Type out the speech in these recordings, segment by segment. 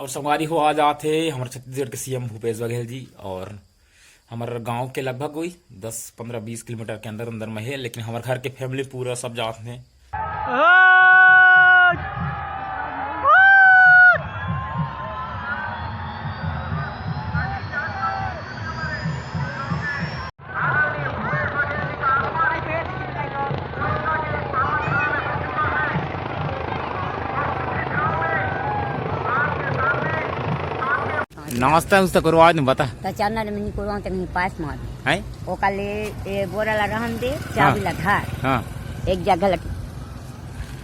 और संगवारी हो आज आते हमारे छत्तीसगढ़ के सीएम भूपेश बघेल जी। और हमारे गांव के लगभग हुई 10-15-20 किलोमीटर के अंदर अंदर में है, लेकिन हमारे घर के फैमिली पूरा सब जाते हैं। नाश्ता उस्ता करो आज नहीं बता तो चैनल में निकलवा के नहीं पास मार है ओ काले ए बोरा ला रहन दे चाबी ला धार हाँ एक जगह लग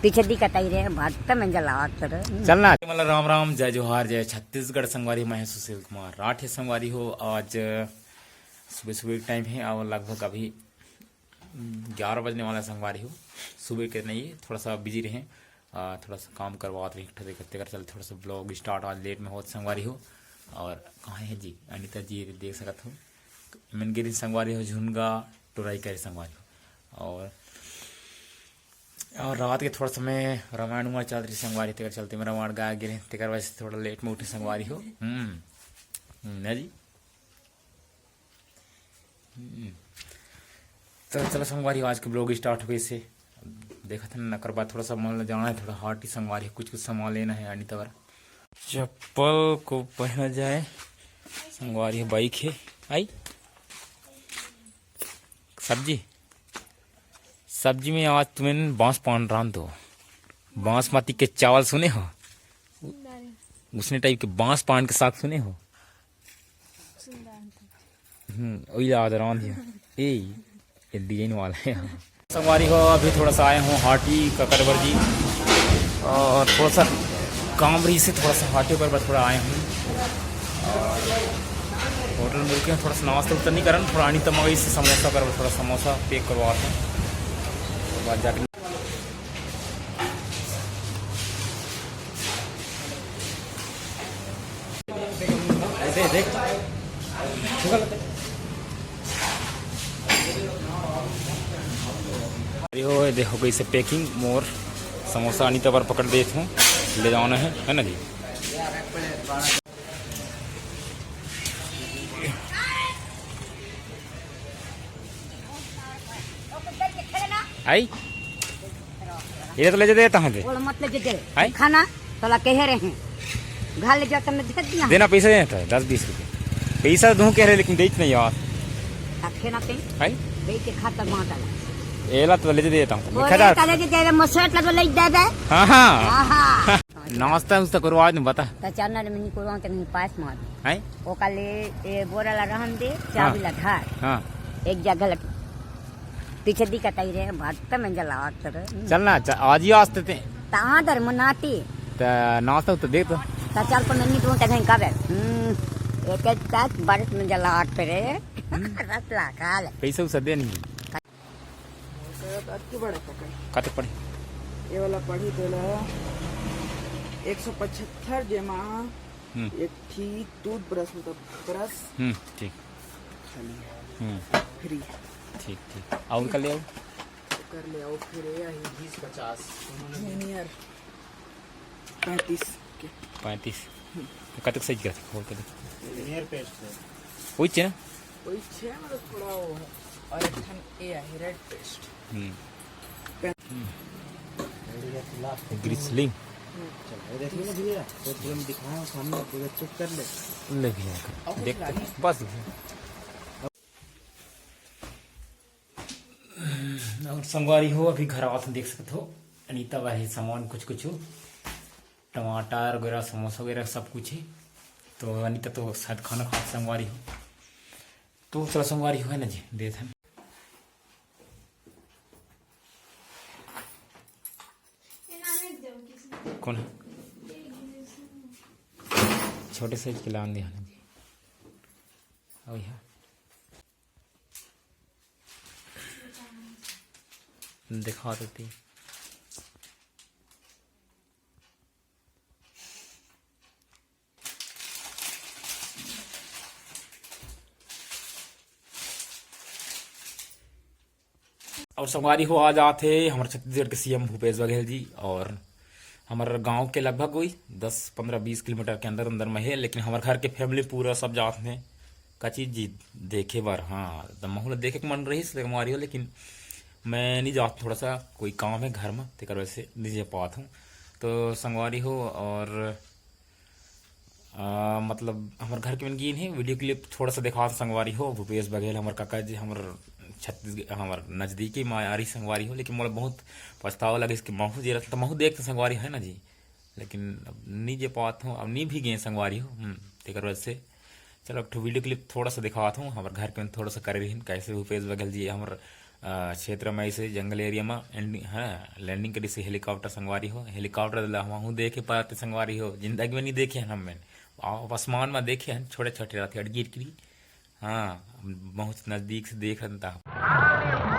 पीछे दिखत आई रे भात में जलावत कर चलना मतलब राम राम जय जोहार जय छत्तीसगढ़ संगवारी। मैं सुशील कुमार राठे संगवारी हो। आज सुबह सुबह टाइम है और लगभग अभी 11 बजने वाला संगवारी हो। सुबह के नहीं थोड़ा सा बिजी रहे, थोड़ा सा काम करवाते रहे करते कर चल थोड़ा सा ब्लॉग स्टार्ट आज लेट में हो संगवारी हो। और कहाँ है जी अनिता जी देख सकते हो मनगिरी संगवारी हो झुनगा टोराई करे संगवारी हो। और रात के थोड़ा समय रामायण उमायण चल रही संगवारी तेकर चलते में रामायण गा गिरे तेकर वजह से थोड़ा लेट में उठे संगवारी हो। ना जी तो चलो संगवारी आज के ब्लॉग स्टार्ट हुए से देखा था ना कर बाद थोड़ा सा मान जाना है, थोड़ा हार्ट ही संगवारी है, कुछ सामान लेना है अनिता वाला चप्पल को पहना जाए संगवारी बाइक है आई सब्जी में आज तुम्हें बांस पान रान दो बांसमती के चावल सुने हो, उसने टाइप के बांस पान के साग सुने हो। वही याद रान दिया ये डिजाइन वाला है संगवारी हो। अभी थोड़ा सा आए हूँ हाटी ककरबर जी और थोड़ा सा कामरी से थोड़ा सा हाटे पर थोड़ा आए हूँ। होटल में रुके थोड़ा सा नाश्ता उस्ता नहीं करना, थोड़ा अनिता मगई से समोसा कर थोड़ा समोसा पैक करवाते हैं तो बाद जाके ऐसे देख देखो कैसे पैकिंग मोर समोसा अनिता पर पकड़ देते हूँ ले जाना है ना जी। आई ये तो ले देता हूँ मत ले दे खाना तोला कह रहे हैं घर ले जाकर मैं दिखा दिया देना पैसा देना था 10-20 रुपये पैसा दूँ कह रहे लेकिन देख नहीं यार खेना पे आई दे के खाता माता एला तो ले देता हूँ हाँ हाँ नाश्ता उस्ता करो आज नहीं बता तो चैनल में निकलवा के नहीं पास मार है ओ काले ए बोरा ला रहन दे चाबी ला धार हाँ एक जगह लग पीछे दिखत आई रे भात में जलावत कर चलना आज ही आस्ते थे ता दर मनाती तो नाश्ता तो दे तो चल पर नहीं तो कहीं का एक एक बारिश में जलावत करे रसला काल पैसा उसा दे नहीं कते पड़े ये वाला पढ़ी देला 175 जेमा एक थी टूथब्रश मतलब ब्रश ठीक खाली फ्री ठीक ठीक और कर ले आओ कर ले आओ फिर ये 20-50 सीनियर 35 के 35 कतक सही कर खोल के देख हेयर पेस्ट है वही छे ना वही छे मतलब थोड़ा वो है और एक ठन ए है रेड पेस्ट ग्लिसलिंग चलो देखिए ना भैया तो तुम दिखाओ सामने पूरा चेक कर ले ले भैया देख बस और संगवारी हो अभी घर आवाज देख सकते हो अनिता वाही सामान कुछ कुछ हो टमाटर वगैरह समोसा वगैरह सब कुछ है। तो अनिता तो शायद खाना खा संगवारी हो तो चलो संगवारी हो है ना जी दे थे कौन है छोटे साइज के लान दिया ना जी और यहाँ दिखा देती और संगवारी हो आज आते हमारे छत्तीसगढ़ के सीएम भूपेश बघेल जी। और हमारे गांव के लगभग वही 10-15-20 किलोमीटर के अंदर अंदर में है, लेकिन हमारे घर के फैमिली पूरा सब जाते हैं का चीज जी देखे बार। हाँ तो महूल देखे के मन रही इसलिए हमारी हो, लेकिन मैं नहीं जाता, थोड़ा सा कोई काम है घर में तेकर वजह से नहीं जा पाता हूँ। तो संगवारी हो और मतलब हमारे घर के मन गीन है वीडियो क्लिप थोड़ा सा दिखा संगवारी हो। भूपेश बघेल हमारे काका जी हमारे छत्तीसगढ़ हमारे नज़दीकी में आ रही संगवारी हो, लेकिन मोला बहुत पछतावा लगे इसके महू जी रहता महू देखते संगवारी है ना जी, लेकिन अब नहीं जे पात हूँ, अब नहीं भी गए संगवारी हो तेकर वजह से। चलो एक वीडियो क्लिप थोड़ा सा दिखाता हूँ हमारे घर के थोड़ा सा करे रही कैसे भूपेश बघेल जी हमारे क्षेत्र में ऐसे जंगल एरिया में लैंडिंग करी से हेलीकॉप्टर संगवारी हो। हेलीकॉप्टर हम देखे पाते संगवारी हो, जिंदगी में नहीं देखे हैं हम आसमान में देखे हैं, छोटे छोटे रहते गिर गिरी। हाँ बहुत नजदीक से देख रहा था।